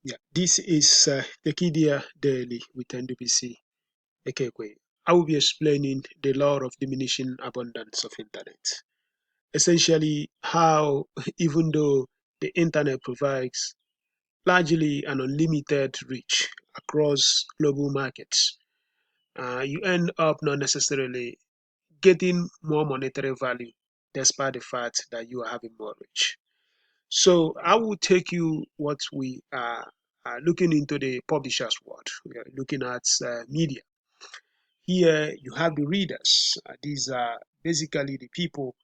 Yeah, this is Tekedia Daily with Ndubuisi, Ekekwe. I will be explaining the law of diminishing abundance of internet. Essentially, how even though the internet provides largely an unlimited reach across global markets, you end up not necessarily getting more monetary value despite the fact that you are having more reach. So I will take you what we are looking into the publisher's world. We are looking at media. Here you have the readers. These are basically the people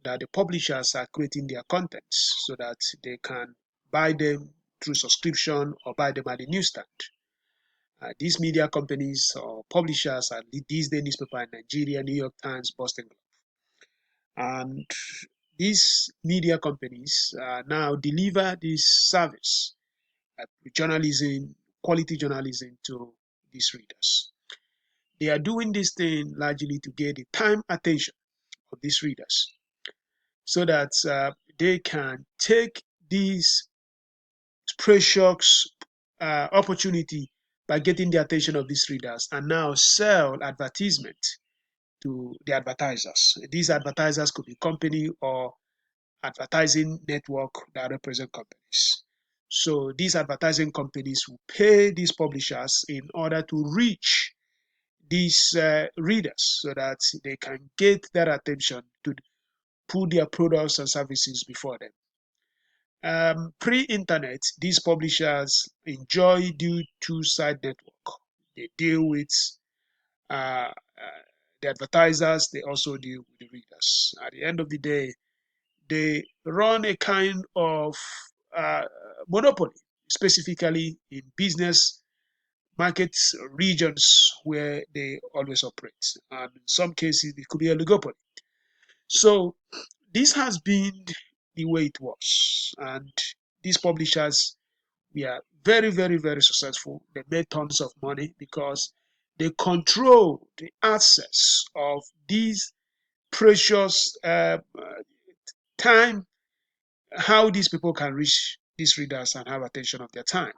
that the publishers are creating their contents so that they can buy them through subscription or buy them at the newsstand. These media companies or publishers are these days newspaper in Nigeria, New York Times, Boston Globe. And these media companies now deliver this service, journalism, quality journalism to these readers. They are doing this thing largely to get the time attention of these readers so that they can take this precious opportunity by getting the attention of these readers and now sell advertisement to the advertisers. These advertisers could be company or advertising network that represent companies. So these advertising companies will pay these publishers in order to reach these readers so that they can get their attention to put their products and services before them. Pre-internet, these publishers enjoy due two-side network. They deal with uh, the advertisers, they also deal with the readers. At the end of the day, they run a kind of uh, monopoly, specifically in business markets regions where they always operate. And in some cases, it could be a oligopoly. So this has been the way it was. And these publishers were very, very, very successful. They made tons of money because they control the access of these precious time, how these people can reach these readers and have attention of their time.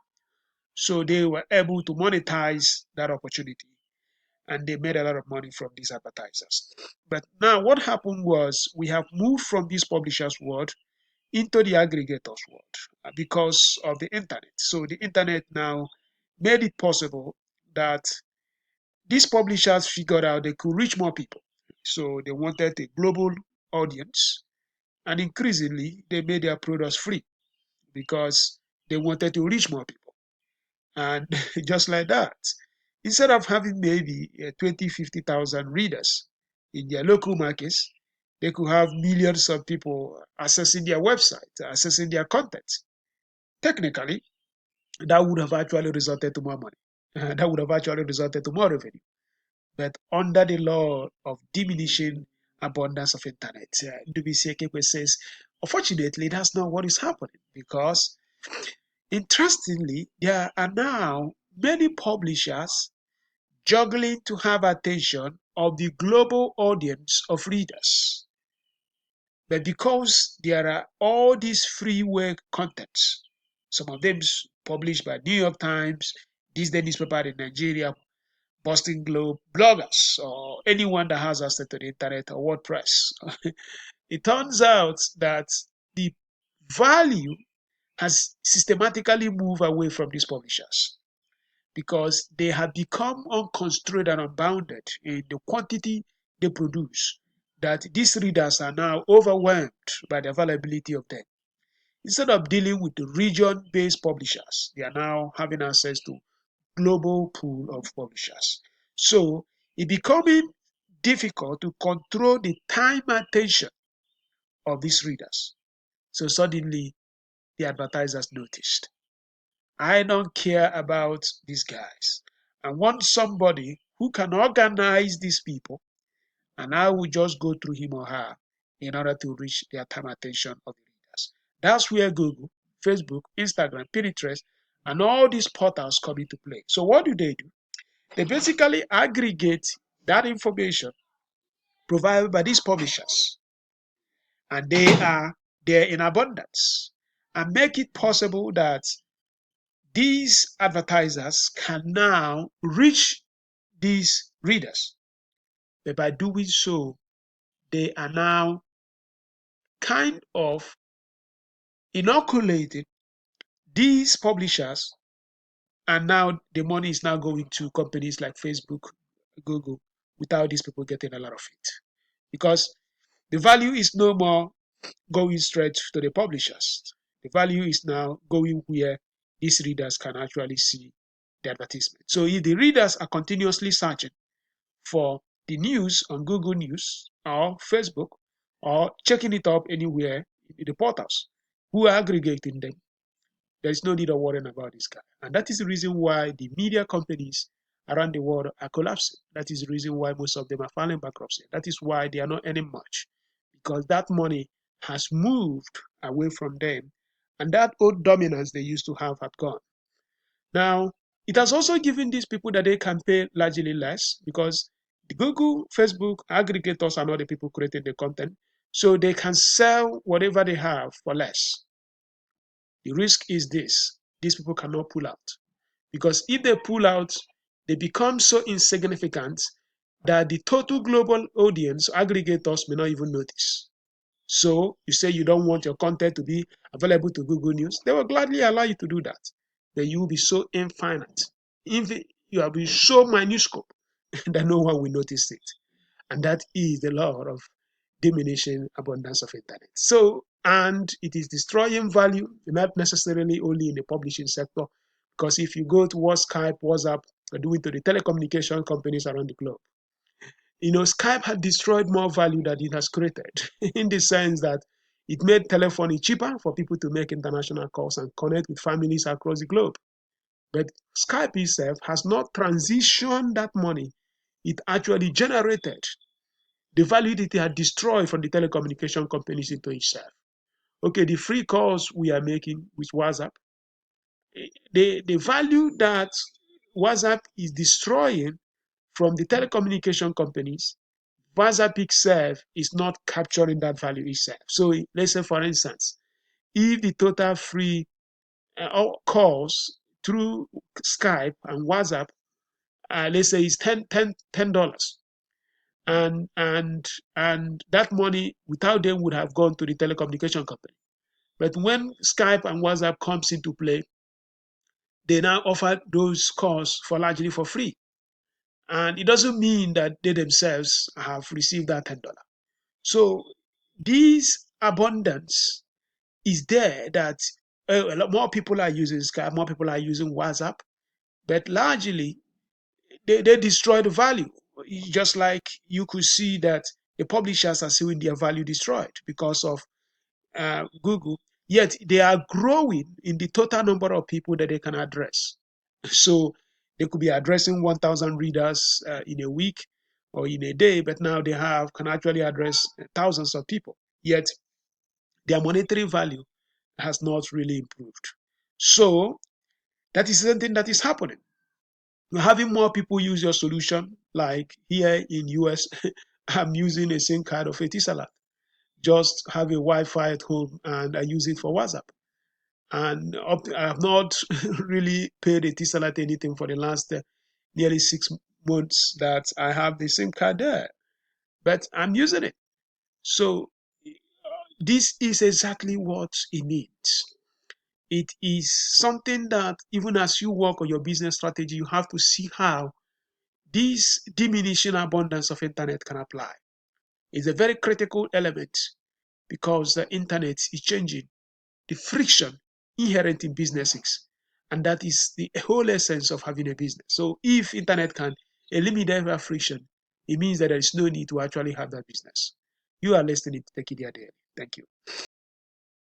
So they were able to monetize that opportunity and they made a lot of money from these advertisers. But now what happened was we have moved from this publishers world into the aggregators world because of the internet. So the internet now made it possible that these publishers figured out they could reach more people. So they wanted a global audience and increasingly they made their products free because they wanted to reach more people. And just like that, instead of having maybe 20, 50,000 readers in their local markets, they could have millions of people accessing their website, accessing their content. Technically, that would have actually resulted to more money. That would have actually resulted to more revenue. But under the law of diminishing abundance of internet, Ndubuisi Ekekwe says, unfortunately, that's not what is happening because interestingly, there are now many publishers juggling to have attention of the global audience of readers. But because there are all these freeware contents, some of them published by New York Times, this day newspaper in Nigeria, Boston Globe, bloggers, or anyone that has access to the internet or WordPress, it turns out that the value has systematically moved away from these publishers because they have become unconstrained and unbounded in the quantity they produce that these readers are now overwhelmed by the availability of them. Instead of dealing with the region-based publishers, they are now having access to global pool of publishers. So it's becoming difficult to control the time attention of these readers. So suddenly the advertisers noticed. I don't care about these guys. I want somebody who can organize these people, and I will just go through him or her in order to reach their time attention of the readers. That's where Google, Facebook, Instagram, Pinterest, and all these portals come into play. So what do? They basically aggregate that information provided by these publishers, and they are there in abundance, and make it possible that these advertisers can now reach these readers. But by doing so, they are now kind of inoculating these publishers, and now the money is now going to companies like Facebook, Google, without these people getting a lot of it. Because the value is no more going straight to the publishers. The value is now going where these readers can actually see the advertisement. So if the readers are continuously searching for the news on Google News or Facebook or checking it up anywhere in the portals, who are aggregating them, there is no need of worrying about this guy. And that is the reason why the media companies around the world are collapsing. That is the reason why most of them are filing bankruptcy. That is why they are not earning much, because that money has moved away from them, and that old dominance they used to have had gone. Now, it has also given these people that they can pay largely less, because the Google, Facebook aggregators are not the people creating the content, so they can sell whatever they have for less. The risk is this: these people cannot pull out, because if they pull out, they become so insignificant that the total global audience aggregators may not even notice. So you say you don't want your content to be available to Google News, they will gladly allow you to do that. Then you will be so infinite. If you will be so minuscule that no one will notice it. And that is the law of diminishing abundance of internet. So, and it is destroying value, not necessarily only in the publishing sector, because if you go to what Skype, WhatsApp are doing to the telecommunication companies around the globe, Skype had destroyed more value than it has created in the sense that it made telephony cheaper for people to make international calls and connect with families across the globe. But Skype itself has not transitioned that money it actually generated, the value that it had destroyed from the telecommunication companies into itself. Okay, the free calls we are making with WhatsApp, the value that WhatsApp is destroying from the telecommunication companies, WhatsApp itself is not capturing that value itself. So let's say, for instance, if the total free calls through Skype and WhatsApp, let's say is $10, and that money without them would have gone to the telecommunication company. But when Skype and WhatsApp comes into play, they now offer those calls for largely for free. And it doesn't mean that they themselves have received that $10. So this abundance is there that a lot more people are using Skype, more people are using WhatsApp, but largely they destroy the value. Just like you could see that the publishers are seeing their value destroyed because of Google, yet they are growing in the total number of people that they can address. So they could be addressing 1,000 readers in a week or in a day, but now they can actually address thousands of people. Yet their monetary value has not really improved. So that is something that is happening. You're having more people use your solution, like here in US, I'm using a SIM card of Etisalat. Just have a Wi-Fi at home and I use it for WhatsApp. And I have not really paid Etisalat anything for the last nearly 6 months that I have the SIM card there, but I'm using it. So this is exactly what it needs. It is something that even as you work on your business strategy, you have to see how this diminishing abundance of internet can apply. It's a very critical element because the internet is changing the friction inherent in businesses. And that is the whole essence of having a business. So if internet can eliminate that friction, it means that there is no need to actually have that business. You are listening to Tekedia Daily. Thank you.